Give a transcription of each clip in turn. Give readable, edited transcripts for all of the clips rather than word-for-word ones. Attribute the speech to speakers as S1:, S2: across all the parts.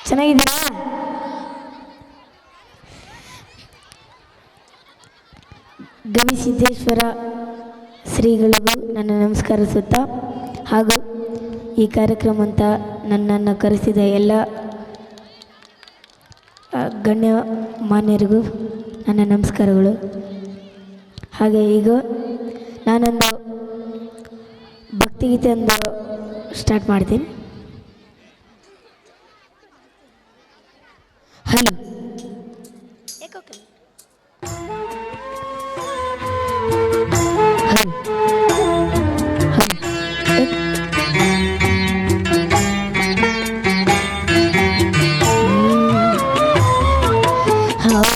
S1: ಚೆನ್ನಾಗಿದ್ದೀರಾ? ಗವಿಸಿದ್ದೇಶ್ವರ ಶ್ರೀಗಳಿಗೂ ನನ್ನ ನಮಸ್ಕರಿಸುತ್ತಾ ಹಾಗೂ ಈ ಕಾರ್ಯಕ್ರಮ ಅಂತ ನನ್ನನ್ನು ಕರೆಸಿದ ಎಲ್ಲ ಗಣ್ಯ ಮಾನ್ಯರಿಗೂ ನನ್ನ ನಮಸ್ಕಾರಗಳು. ಹಾಗೆ ಈಗ ನಾನೊಂದು ಭಕ್ತಿಗೀತೆಯೊಂದು ಸ್ಟಾರ್ಟ್ ಮಾಡ್ತೀನಿ. ಹಲೋ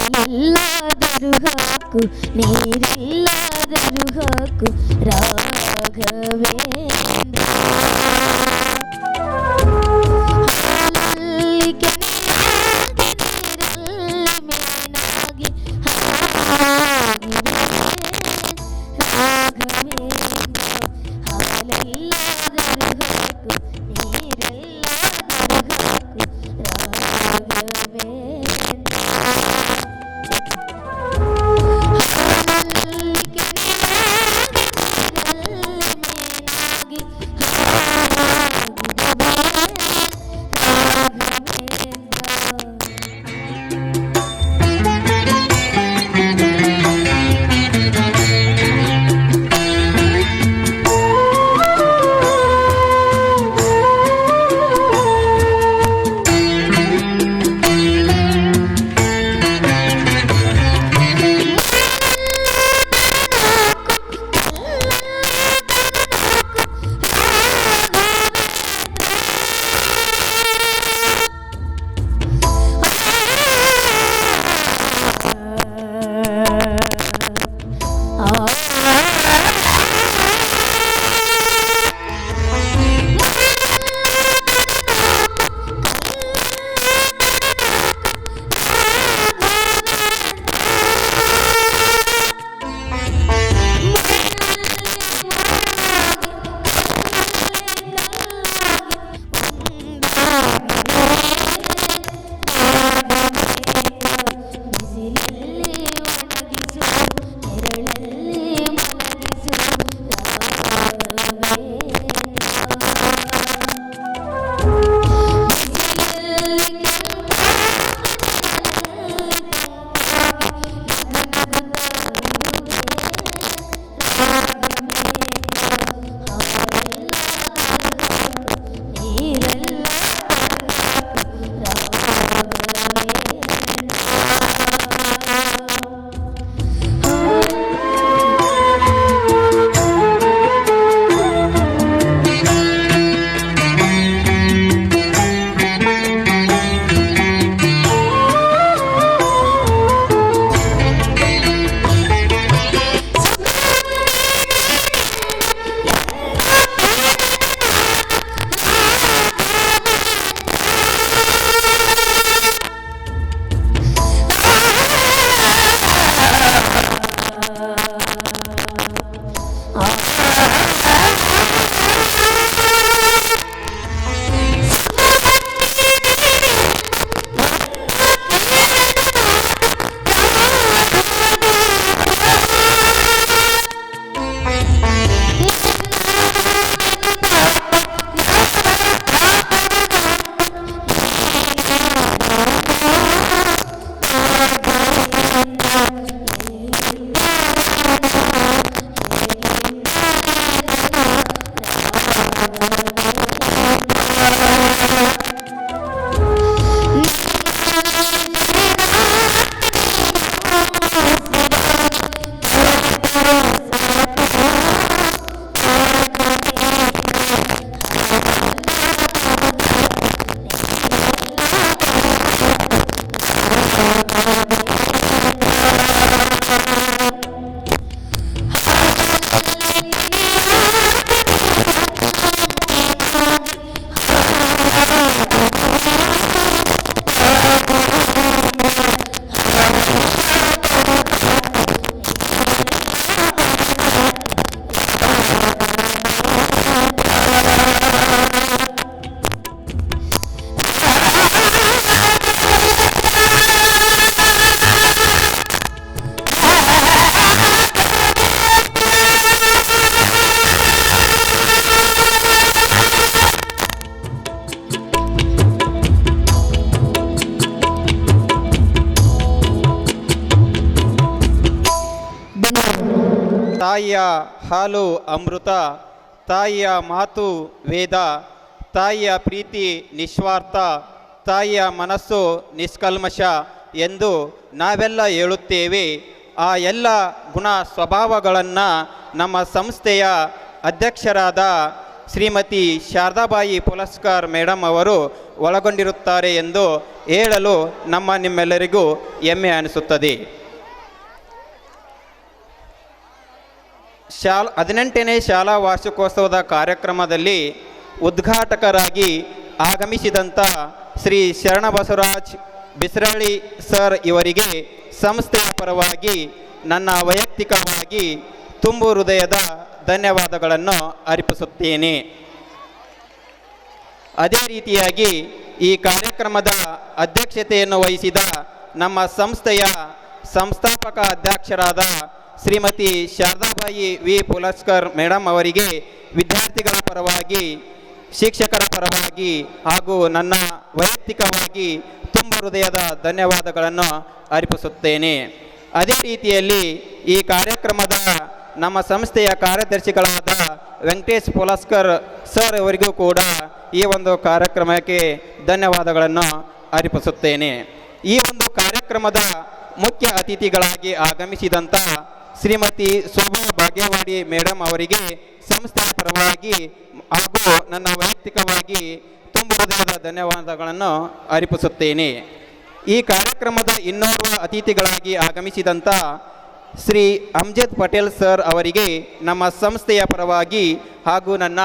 S1: ಹಾಲೆಲ್ಲಾದರೂ ಹಾಕು ನೀರೆಲ್ಲಾದರೂ ಹಾಕು ರಾಘವೇಂದ್ರ ಹಾಲಲ್ಲಿ ಕೆನೆಯಾಗಿ ನೀರಲ್ಲಿ ಮೀನಾಗಿ ರಾಘವೇಂದ್ರ ಹಾಲೆಲ್ಲಾದರೂ ಹಾಕು ನೀರೆಲ್ಲಾದರೂ ಹಾಕು ರಾಘವೇಂದ್ರ
S2: ತಾಯಿಯ ಹಾಲು ಅಮೃತ, ತಾಯಿಯ ಮಾತು ವೇದ, ತಾಯಿಯ ಪ್ರೀತಿ ನಿಸ್ವಾರ್ಥ, ತಾಯಿಯ ಮನಸ್ಸು ನಿಷ್ಕಲ್ಮಶ ಎಂದು ನಾವೆಲ್ಲ ಹೇಳುತ್ತೇವೆ. ಆ ಎಲ್ಲ ಗುಣ ಸ್ವಭಾವಗಳನ್ನು ನಮ್ಮ ಸಂಸ್ಥೆಯ ಅಧ್ಯಕ್ಷರಾದ ಶ್ರೀಮತಿ ಶಾರದಾಬಾಯಿ ಪುಲಸ್ಕರ್ ಮೇಡಮ್ ಅವರು ಒಳಗೊಂಡಿರುತ್ತಾರೆ ಎಂದು ಹೇಳಲು ನಿಮ್ಮೆಲ್ಲರಿಗೂ ಹೆಮ್ಮೆ ಅನಿಸುತ್ತದೆ. 18ನೇ ಶಾಲಾ ವಾರ್ಷಿಕೋತ್ಸವದ ಕಾರ್ಯಕ್ರಮದಲ್ಲಿ ಉದ್ಘಾಟಕರಾಗಿ ಆಗಮಿಸಿದಂಥ ಶ್ರೀ ಶರಣಬಸವರಾಜ್ ಬಿಸ್ರಳ್ಳಿ ಸರ್ ಇವರಿಗೆ ಸಂಸ್ಥೆಯ ಪರವಾಗಿ ನನ್ನ ವೈಯಕ್ತಿಕವಾಗಿ ತುಂಬು ಹೃದಯದ ಧನ್ಯವಾದಗಳನ್ನು ಅರ್ಪಿಸುತ್ತೇನೆ. ಅದೇ ರೀತಿಯಾಗಿ ಈ ಕಾರ್ಯಕ್ರಮದ ಅಧ್ಯಕ್ಷತೆಯನ್ನು ವಹಿಸಿದ ನಮ್ಮ ಸಂಸ್ಥೆಯ ಸಂಸ್ಥಾಪಕ ಅಧ್ಯಕ್ಷರಾದ ಶ್ರೀಮತಿ ಶಾರದಾಬಾಯಿ ವಿ ಪುಲಸ್ಕರ್ ಮೇಡಮ್ ಅವರಿಗೆ ವಿದ್ಯಾರ್ಥಿಗಳ ಪರವಾಗಿ, ಶಿಕ್ಷಕರ ಪರವಾಗಿ ಹಾಗೂ ನನ್ನ ವೈಯಕ್ತಿಕವಾಗಿ ತುಂಬ ಹೃದಯದ ಧನ್ಯವಾದಗಳನ್ನು ಅರ್ಪಿಸುತ್ತೇನೆ. ಅದೇ ರೀತಿಯಲ್ಲಿ ಈ ಕಾರ್ಯಕ್ರಮದ ನಮ್ಮ ಸಂಸ್ಥೆಯ ಕಾರ್ಯದರ್ಶಿಗಳಾದ ವೆಂಕಟೇಶ್ ಪುಲಸ್ಕರ್ ಸರ್ ಅವರಿಗೂ ಕೂಡ ಈ ಒಂದು ಕಾರ್ಯಕ್ರಮಕ್ಕೆ ಧನ್ಯವಾದಗಳನ್ನು ಅರ್ಪಿಸುತ್ತೇನೆ. ಈ ಒಂದು ಕಾರ್ಯಕ್ರಮದ ಮುಖ್ಯ ಅತಿಥಿಗಳಾಗಿ ಆಗಮಿಸಿದಂಥ ಶ್ರೀಮತಿ ಶೋಭಾ ಭಾಗ್ಯವಾಡಿ ಮೇಡಮ್ ಅವರಿಗೆ ಸಂಸ್ಥೆಯ ಪರವಾಗಿ ಹಾಗೂ ನನ್ನ ವೈಯಕ್ತಿಕವಾಗಿ ತುಂಬ ಹೃದಯದ ಧನ್ಯವಾದಗಳನ್ನು ಅರ್ಪಿಸುತ್ತೇನೆ. ಈ ಕಾರ್ಯಕ್ರಮದ ಇನ್ನೋರ್ವ ಅತಿಥಿಗಳಾಗಿ ಆಗಮಿಸಿದಂಥ ಶ್ರೀ ಅಮ್ಜದ್ ಪಟೇಲ್ ಸರ್ ಅವರಿಗೆ ನಮ್ಮ ಸಂಸ್ಥೆಯ ಪರವಾಗಿ ಹಾಗೂ ನನ್ನ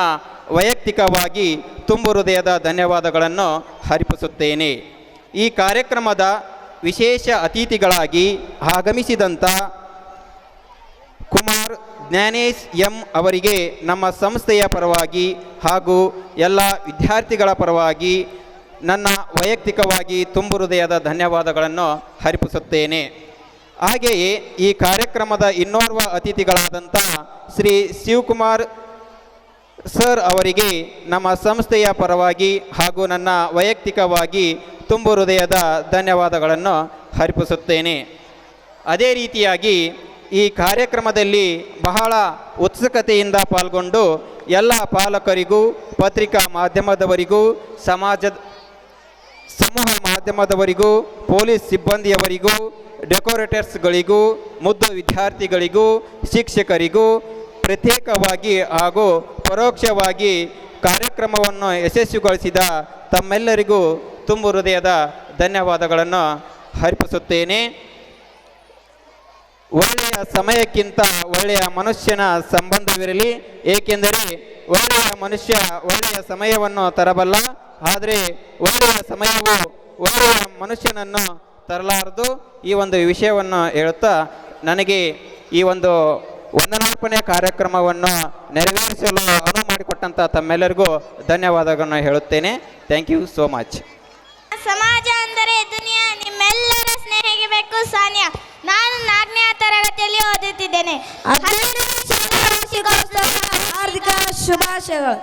S2: ವೈಯಕ್ತಿಕವಾಗಿ ತುಂಬ ಹೃದಯದ ಧನ್ಯವಾದಗಳನ್ನು ಅರ್ಪಿಸುತ್ತೇನೆ. ಈ ಕಾರ್ಯಕ್ರಮದ ವಿಶೇಷ ಅತಿಥಿಗಳಾಗಿ ಆಗಮಿಸಿದಂಥ ಕುಮಾರ್ ಜ್ಞಾನೇಶ್ ಎಂ ಅವರಿಗೆ ನಮ್ಮ ಸಂಸ್ಥೆಯ ಪರವಾಗಿ ಹಾಗೂ ಎಲ್ಲ ವಿದ್ಯಾರ್ಥಿಗಳ ಪರವಾಗಿ ನನ್ನ ವೈಯಕ್ತಿಕವಾಗಿ ತುಂಬ ಹೃದಯದ ಧನ್ಯವಾದಗಳನ್ನು ಅರ್ಪಿಸುತ್ತೇನೆ. ಹಾಗೆಯೇ ಈ ಕಾರ್ಯಕ್ರಮದ ಇನ್ನೋರ್ವ ಅತಿಥಿಗಳಾದಂಥ ಶ್ರೀ ಶಿವಕುಮಾರ್ ಸರ್ ಅವರಿಗೆ ನಮ್ಮ ಸಂಸ್ಥೆಯ ಪರವಾಗಿ ಹಾಗೂ ನನ್ನ ವೈಯಕ್ತಿಕವಾಗಿ ತುಂಬ ಹೃದಯದ ಧನ್ಯವಾದಗಳನ್ನು ಅರ್ಪಿಸುತ್ತೇನೆ. ಅದೇ ರೀತಿಯಾಗಿ ಈ ಕಾರ್ಯಕ್ರಮದಲ್ಲಿ ಬಹಳ ಉತ್ಸುಕತೆಯಿಂದ ಪಾಲ್ಗೊಂಡು ಎಲ್ಲ ಪಾಲಕರಿಗೂ, ಪತ್ರಿಕಾ ಮಾಧ್ಯಮದವರಿಗೂ, ಸಮೂಹ ಮಾಧ್ಯಮದವರಿಗೂ, ಪೊಲೀಸ್ ಸಿಬ್ಬಂದಿಯವರಿಗೂ, ಡೆಕೋರೇಟರ್ಸ್ಗಳಿಗೂ, ಮುದ್ದು ವಿದ್ಯಾರ್ಥಿಗಳಿಗೂ, ಶಿಕ್ಷಕರಿಗೂ ಪ್ರತ್ಯೇಕವಾಗಿ ಹಾಗೂ ಪರೋಕ್ಷವಾಗಿ ಕಾರ್ಯಕ್ರಮವನ್ನು ಯಶಸ್ವಿಗೊಳಿಸಿದ ತಮ್ಮೆಲ್ಲರಿಗೂ ತುಂಬ ಹೃದಯದ ಧನ್ಯವಾದಗಳನ್ನು ಅರ್ಪಿಸುತ್ತೇನೆ. ಒಳ್ಳೆಯ ಸಮಯಕ್ಕಿಂತ ಒಳ್ಳೆಯ ಮನುಷ್ಯನ ಸಂಬಂಧವಿರಲಿ, ಏಕೆಂದರೆ ಒಳ್ಳೆಯ ಮನುಷ್ಯ ಒಳ್ಳೆಯ ಸಮಯವನ್ನು ತರಬಲ್ಲ, ಆದರೆ ಒಳ್ಳೆಯ ಸಮಯವು ಒಳ್ಳೆಯ ಮನುಷ್ಯನನ್ನು ತರಲಾರದು. ಈ ಒಂದು ವಿಷಯವನ್ನು ಹೇಳುತ್ತಾ ನನಗೆ ಈ ಒಂದು ವಂದನಾರ್ಪಣೆ ಕಾರ್ಯಕ್ರಮವನ್ನು ನೆರವೇರಿಸಲು ಅನುವು ಮಾಡಿಕೊಟ್ಟಂಥ ತಮ್ಮೆಲ್ಲರಿಗೂ ಧನ್ಯವಾದಗಳನ್ನು ಹೇಳುತ್ತೇನೆ. Thank you so much.
S3: ಸಮಾಜ ಅಂದರೆ ದುನಿಯಾ. ನಿಮ್ಮೆಲ್ಲರ ಸ್ನೇಹಿಗೆ ಬೇಕು ಸಾನ್ಯಾ. ನಾನು 4ನೇ ತರಗತಿಯಲ್ಲಿ ಓದುತ್ತಿದ್ದೇನೆ.
S4: ಹಾರ್ದಿಕ ಶುಭಾಶಯಗಳು.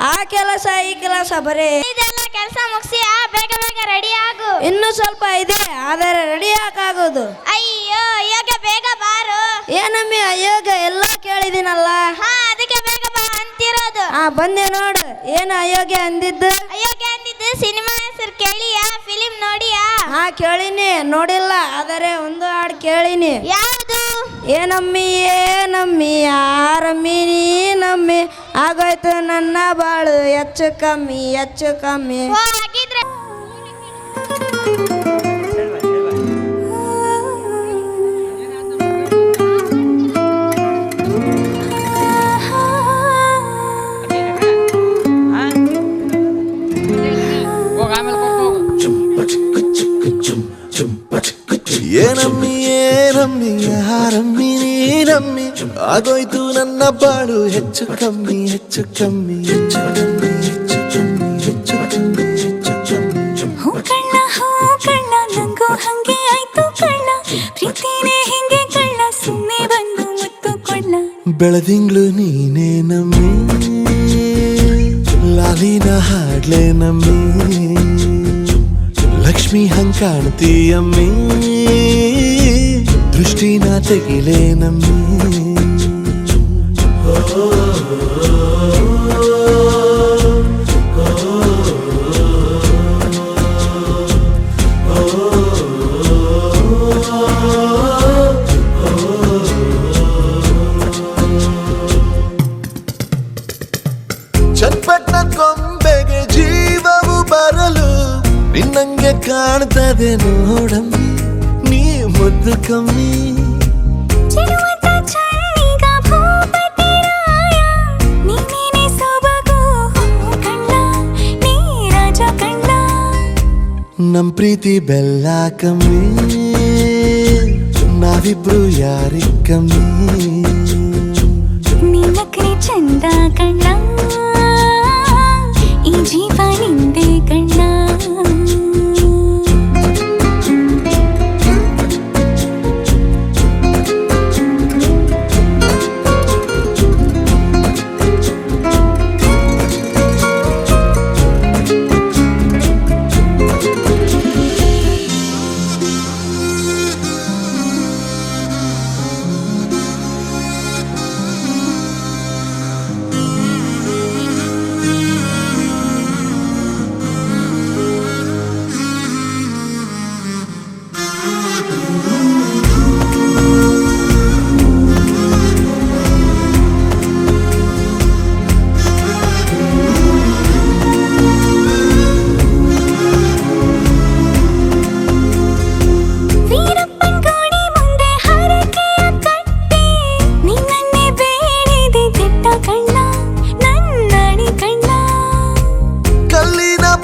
S4: ಆ ಕೆಲಸ ಈ ಕೆಲಸ ಬರೇ
S3: ಇದೆಲ್ಲ ಕೆಲಸ ಮುಗಿಸಿ ಬೇಗ ಬೇಗ ರೆಡಿ ಆಗು.
S4: ಇನ್ನು ಸ್ವಲ್ಪ ಇದೆ, ಆದರೆ ರೆಡಿ ಯಾಕಾಗೋದು?
S3: ಅಯ್ಯೋ ಅಯ್ಯೋಗೆ ಬೇಗ ಬಾರು.
S4: ಏನಮ್ಮಿ ಅಯೋಗ ಎಲ್ಲ ಕೇಳಿದಿನಲ್ಲ.
S3: ಅದಕ್ಕೆ ಬೇಗ ಬಾ ಅಂತಿರೋದು.
S4: ಬಂದೆ ನೋಡು. ಏನು ಅಯೋಗ್ಯ ಅಂದಿದ್ದು?
S3: ಅಯೋಗ್ಯ ಅಂದಿದ್ದು ಸಿನಿಮಾ ಹೆಸರು ಕೇಳಿಯಾ? ಫಿಲಿಂ ನೋಡಿಯಾ?
S4: ಕೇಳಿನಿ, ನೋಡಿಲ್ಲ, ಆದರೆ ಒಂದು ಹಾಡು ಕೇಳಿನಿ.
S3: ಯಾವುದು?
S4: ಏನಮ್ಮಿ ಏನಮ್ಮಿ ಯಾರಮ್ಮಿ ನೀನಮ್ಮಿ, ಆಗೋಯ್ತು ನನ್ನ ಬಾಳು ಹೆಚ್ಚು ಕಮ್ಮಿ ಹೆಚ್ಚು ಕಮ್ಮಿ.
S3: ಹಾಗಿದ್ರೆ
S5: ಏನಮ್ಮಿ ಏನಮ್ಮಿ ಯಾರಮ್ಮಿ ನೀನಮ್ಮಿ, ಆಗೋಯ್ತು ನನ್ನ ಬಾಳು ಹೆಚ್ಚು ಕಮ್ಮಿ ಹೆಚ್ಚು ಕಮ್ಮಿ ಹೆಚ್ಚು ಕಮ್ಮಿ ಹೆಚ್ಚು ಕಮ್ಮಿ ಹೆಚ್ಚು ಕಮ್ಮಿ ಹೆಚ್ಚು ಕಮ್ಮಿ.
S6: ಹೂ ಕಳ್ಳ ನಂಗೂ ಹಂಗೆ ಆಯ್ತು ಕಳ್ಳ, ಪ್ರೀತಿನೇ ಹಿಂಗೆ ಕಳ್ಳ, ಸುಮ್ಮನೆ ಬಂದು ಮುತ್ತು ಕೊಳ್ಳ.
S5: ಬೆಳದಿಂಗ್ಳು ನೀನೇ ನಮ್ಮಿ, ಲಾಲಿನ ಹಾಡ್ಲೆ ನಮ್ಮಿ, ಲಕ್ಷ್ಮಿ ಹಂಗ್ ಕಾಣ್ತೀಯಮ್ಮಿ, ದೃಷ್ಟಿನ ತೆಗಿಲೇ ನಮ್ಮಿ. ಚಟ್ಪಟ್ನ ಕೊಂಬೆಗೆ ಜೀವವು ಬರಲು ನಿನ್ನಂಗೆ ಕಾಣ್ತದೆ ನೋಡಮ್ಮಿ, ನೀ ಮುದ್ದು ಕಮ್ಮಿ.
S6: ಚೆಲುವತ ಚಳ್ಳಿಗ ಭೂಪತಿ ರಾಯ, ನೀನೇನೆ ಸೊಬಗು ಕಣ್ಣ, ನೀ ರಾಜ ಕಣ್ಣ.
S5: ನಮ್ ಪ್ರೀತಿ ಬೆಲ್ಲ ಕಮ್ಮಿ, ನಾವಿಬ್ರು ಯಾರಿಗ್ ಕಮ್ಮಿ.
S6: ನೀನಕ್ರೆ ಚಂದ ಕಣ್ಣ, ಈ ಜೀವ ನಿಂದೆ ಕಣ್ಣ.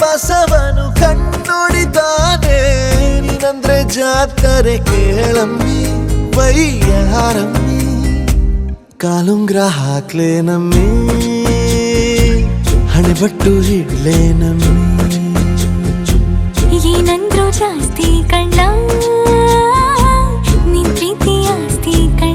S5: ಬಸವನು ಕಣ್ಣೊಡಿತಾನೆ, ನೀನಂದ್ರೆ ಜಾತ್ರೆ ಕೇಳಮ್ಮಿ, ವೈಯಾರಮ್ಮಿ. ಕಾಲುಂಗ್ರ ಹಾಕ್ಲೇನಮ್ಮಿ, ಹಣೆಬಟ್ಟು ಹಿಡ್ಲೇನಮ್ಮಿ.
S6: ಏನಂದ್ರು ಜಾಸ್ತಿ ಕಣ್ಣ, ನಿನ್ ಪ್ರೀತಿ ಆಸ್ತಿ ಕಣ್ಣ.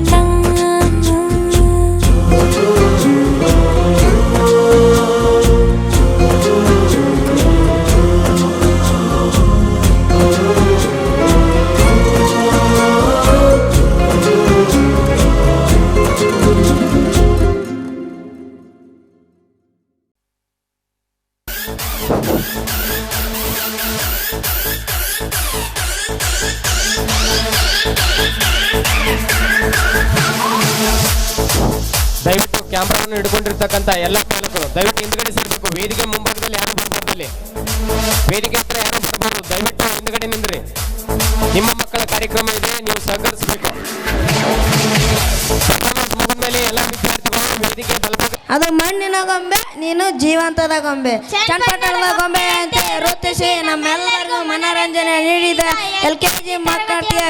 S7: ದಯವಿಟ್ಟು ಕ್ಯಾಮ್ರಾವನ್ನು ಹಿಡ್ಕೊಂಡಿರ್ತಕ್ಕಂಥ ಎಲ್ಲ ಚಾಲಕರು ದಯವಿಟ್ಟು ಹಿಂದ್ಗಡೆ ಸೇರಬೇಕು. ವೇದಿಕೆ ಮುಂಭಾಗದಲ್ಲಿ ಯಾರು ಬರ್ಬಾರ್ದಲ್ಲಿ, ವೇದಿಕೆ ಹತ್ರ ಯಾರು ಬರ್ಬಾರ್ದು. ದಯವಿಟ್ಟು ಹಿಂದ್ಗಡೆ ನಿಂದ್ರಿ. ನಿಮ್ಮ ಮಕ್ಕಳ ಕಾರ್ಯಕ್ರಮ ಇದೆ, ನೀವು ಸಹಕರಿಸಬೇಕು. ಮುಗಿದ ಮೇಲೆ ಎಲ್ಲ ವಿದ್ಯಾರ್ಥಿಗಳು ವೇದಿಕೆ ಬಲಭಾಗ.
S4: ಅದು ಮಣ್ಣಿನ ಗೊಂಬೆ, ನೀನು ಜೀವಂತದ ಗೊಂಬೆ, ಚನ್ನಪಟ್ಟಣದ ಗೊಂಬೆ ಅಂತ ವೃತ್ತಿಸಿ ನಮ್ಮೆಲ್ಲರಿಗೂ ಮನೋರಂಜನೆ ನೀಡಿದ LKG ಮಕ್ಕಳಿಗೆ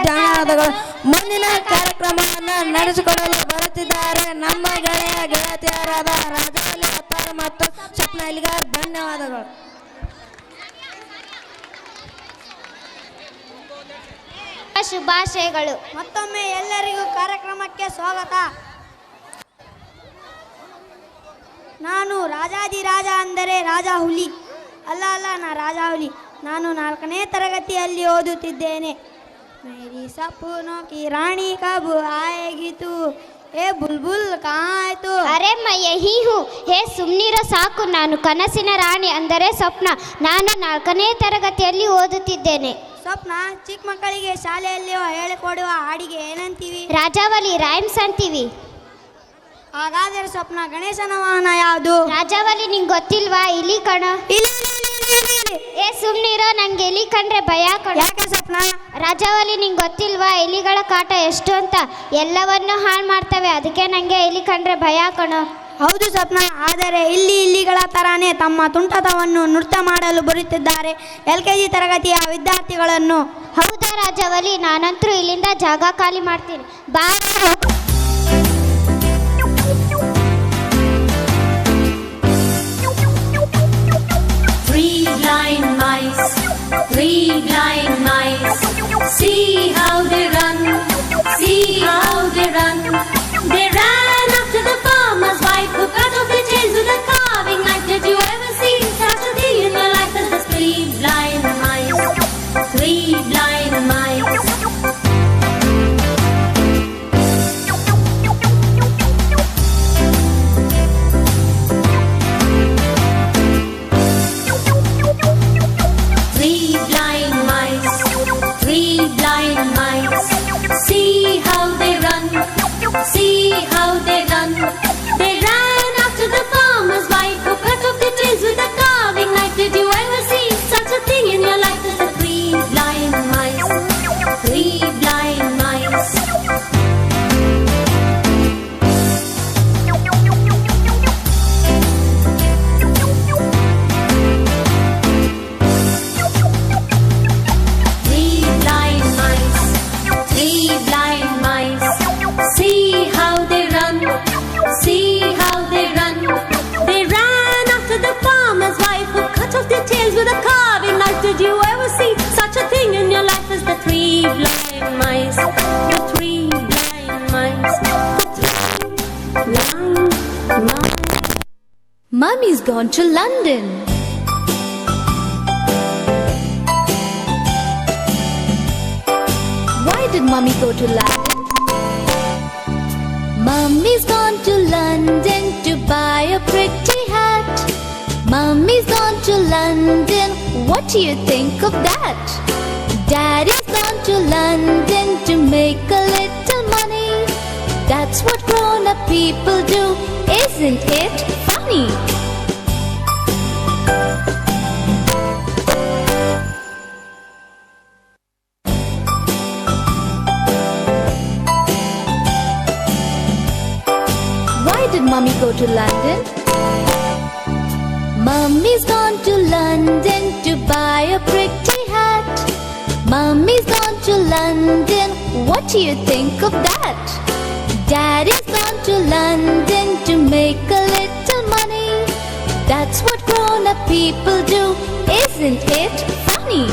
S4: ಧನ್ಯವಾದಗಳು. ಮುಂದಿನ ಕಾರ್ಯಕ್ರಮವನ್ನು ನಡೆಸಿಕೊಡಲು ಬರುತ್ತಿದ್ದಾರೆ ನಮ್ಮ ಗೆಳೆಯ ಗೆಳತಿಯರಾದ ರಾಜವಲ್ಲಿ ಅತ್ತಾರ ಮತ್ತು ಸ್ವಪ್ನ ಇಲಿಗಾರ್. ಧನ್ಯವಾದಗಳು.
S3: ಶುಭಾಶಯಗಳು.
S4: ಮತ್ತೊಮ್ಮೆ ಎಲ್ಲರಿಗೂ ಕಾರ್ಯಕ್ರಮಕ್ಕೆ ಸ್ವಾಗತ. ನಾನು ರಾಜಾದಿರಾಜ ಅಂದರೆ ರಾಜ ಹುಲಿ ಅಲ್ಲ, ನಾ ರಾಜ ಹುಲಿ. ನಾನು 4ನೇ ತರಗತಿಯಲ್ಲಿ ಓದುತ್ತಿದ್ದೇನೆ. ಮೇರಿ ಸಪನೋ ಕಿ ರಾಣಿ ಕಬ್ ಆಯೇಗಿ ತೂ, ಏ ಬುಲ್ಬುಲ್ ಕಾಯ್ತು.
S3: ಅರೆ ಮೈ ಯಹಿ ಹೂ. ಹೇ ಸುಮ್ನಿರೋ ಸಾಕು, ನಾನು ಕನಸಿನ ರಾಣಿ ಅಂದರೆ ಸ್ವಪ್ನ. ನಾನು 4ನೇ ತರಗತಿಯಲ್ಲಿ ಓದುತ್ತಿದ್ದೇನೆ.
S4: ಸ್ವಪ್ನ, ಚಿಕ್ಕ ಮಕ್ಕಳಿಗೆ ಶಾಲೆಯಲ್ಲಿ ಹೇಳಿಕೊಡುವ ಹಾಡಿಗೆ ಏನಂತೀವಿ?
S3: ರಾಜಾವಲಿ ರೈಮ್ಸ್ ಅಂತೀವಿ.
S4: ಹಾಗಾದರೆ ಸ್ವಪ್ನ, ಗಣೇಶನ ವಾಹನ ಯಾವುದು?
S3: ರಾಜಾವಲಿ ನಿಂಗೆ ಗೊತ್ತಿಲ್ವಾ? ಇಲಿ ಕಣ. ಏ ಸುಮ್ನಿರೋ, ನಂಗೆ ಎಲಿ ಕಂಡ್ರೆ ಭಯ ಕಣ.
S4: ಯಾಕೆ ಸ್ವಪ್ನ?
S3: ರಾಜಾವಲಿ ನಿಂಗೆ ಗೊತ್ತಿಲ್ವಾ ಎಲಿಗಳ ಕಾಟ ಎಷ್ಟು ಅಂತ? ಎಲ್ಲವನ್ನು ಹಾಳು ಮಾಡ್ತವೆ, ಅದಕ್ಕೆ ನನಗೆ ಎಲಿ ಕಂಡ್ರೆ ಭಯ ಕಣ.
S4: ಹೌದು ಸ್ವಪ್ನ, ಆದರೆ ಇಲಿಗಳ ತರಾನೇ ತಮ್ಮ ತುಂಟತವನ್ನು ನೃತ್ಯ ಮಾಡಲು ಬರುತ್ತಿದ್ದಾರೆ LKG ತರಗತಿಯ ವಿದ್ಯಾರ್ಥಿಗಳನ್ನು.
S3: ಹೌದಾ ರಾಜಾವಲಿ? ನಾನಂತರೂ ಇಲ್ಲಿಂದ ಜಾಗ ಖಾಲಿ ಮಾಡ್ತೀನಿ. ಬಾ.
S8: Three blind mice, see how they run, see how they run. They ran after the farmer's wife who cut off their tails with a carving knife. Did you ever see such a thing in your life? There's the three blind mice, three blind mice. farmer's wife who cut off their tails with a carving knife. Did you ever see such a thing in your life as the three blind mice? The three blind mice. The three blind mice.
S1: Mummy's gone to London. Why did Mummy go to London? Mummy's gone to London to buy a pretty hat. Mummy's gone to London, what do you think of that? Daddy's gone to London to make a little money. That's what grown-up people do, isn't it funny? Why did Mummy go to London? Mummy's gone to London to buy a pretty hat. Mummy's gone to London, what do you think of that? Daddy's gone to London to make a little money. That's what grown-up people do, isn't it funny?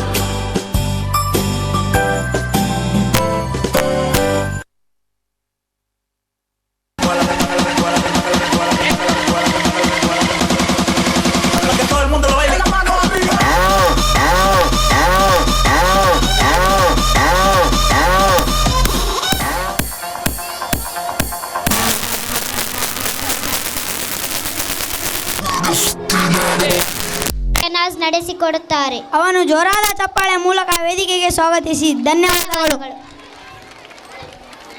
S3: ನಡೆಸಿಕೊಡುತ್ತಾರೆ.
S4: ಅವನು ಜೋರಾದ ಚಪ್ಪಾಳೆ ಮೂಲಕ ವೇದಿಕೆಗೆ ಸ್ವಾಗತಿಸಿ ಧನ್ಯವಾದಗಳು.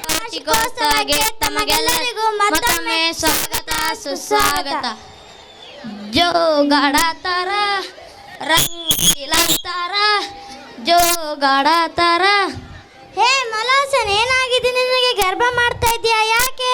S1: ವಾರ್ಷಿಕೋತ್ಸವಕ್ಕೆ ತಮಗೆಲ್ಲರಿಗೂ ಮತ್ತೊಮ್ಮೆ ಸ್ವಾಗತ ಸುಸ್ವಾಗತ. ಜೋಗಾಡತಾರ ರಂಗಿಲಾತಾರ ಜೋಗಾಡತಾರ.
S3: ಹೇ ಮಲಾಸನ್, ಏನಾಗಿದೆ ನಿನಗೆ? ಗರ್ಭ ಮಾಡ್ತಾ ಇದೆಯಾ? ಯಾಕೆ?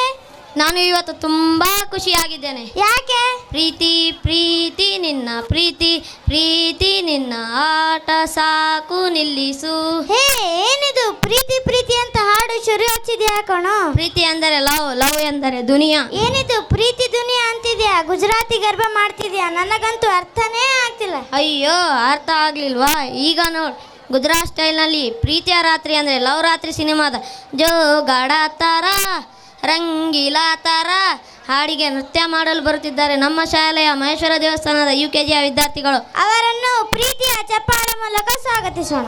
S1: ನಾನು ಇವತ್ತು ತುಂಬಾ ಖುಷಿಯಾಗಿದ್ದೇನೆ.
S3: ಯಾಕೆ?
S1: ಪ್ರೀತಿ ಪ್ರೀತಿ ನಿನ್ನ ಪ್ರೀತಿ ಪ್ರೀತಿ ನಿನ್ನ ಆಟ ಸಾಕು ನಿಲ್ಲಿಸು.
S3: ಹೇ, ಏನಿದು ಪ್ರೀತಿ ಪ್ರೀತಿ ಅಂತ ಹಾಡು ಶುರು ಹಚ್ಚಿದ್ಯಾ ಕಣೋ?
S1: ಪ್ರೀತಿ ಅಂದರೆ ಲವ್, ಲವ್ ಎಂದರೆ ದುನಿಯಾ.
S3: ಏನಿದು ಪ್ರೀತಿ ದುನಿಯಾ ಅಂತಿದ್ಯಾ? ಗುಜರಾತಿ ಗರ್ಭ ಮಾಡ್ತಿದ್ಯಾ? ನನಗಂತೂ ಅರ್ಥನೇ ಆಗ್ತಿಲ್ಲ.
S1: ಅಯ್ಯೋ, ಅರ್ಥ ಆಗ್ಲಿಲ್ವಾ? ಈಗ ನೋಡ್, ಗುಜರಾತ್ ಸ್ಟೈಲ್ನಲ್ಲಿ ಪ್ರೀತಿಯ ರಾತ್ರಿ ಅಂದರೆ ಲವ್ ರಾತ್ರಿ ಸಿನಿಮಾದ ಜೋಗಾಡತಾರ ರಂಗಿಲಾತಾರ ಹಾಡಿಗೆ ನೃತ್ಯ ಮಾಡಲು ಬರುತ್ತಿದ್ದಾರೆ ನಮ್ಮ ಶಾಲೆಯ ಮಹೇಶ್ವರ ದೇವಸ್ಥಾನದ UKGಯ ವಿದ್ಯಾರ್ಥಿಗಳು.
S3: ಅವರನ್ನು ಪ್ರೀತಿಯ ಚಪ್ಪಾಳೆ ಮೂಲಕ ಸ್ವಾಗತಿಸೋಣ.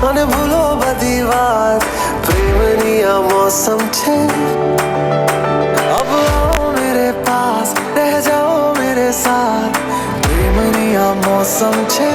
S5: અને ભૂલો બધી વાત પ્રેમની આ મૌસમ છે. अब आओ मेरे पास रह जाओ मेरे साथ प्रेमनी आ मौसम છે.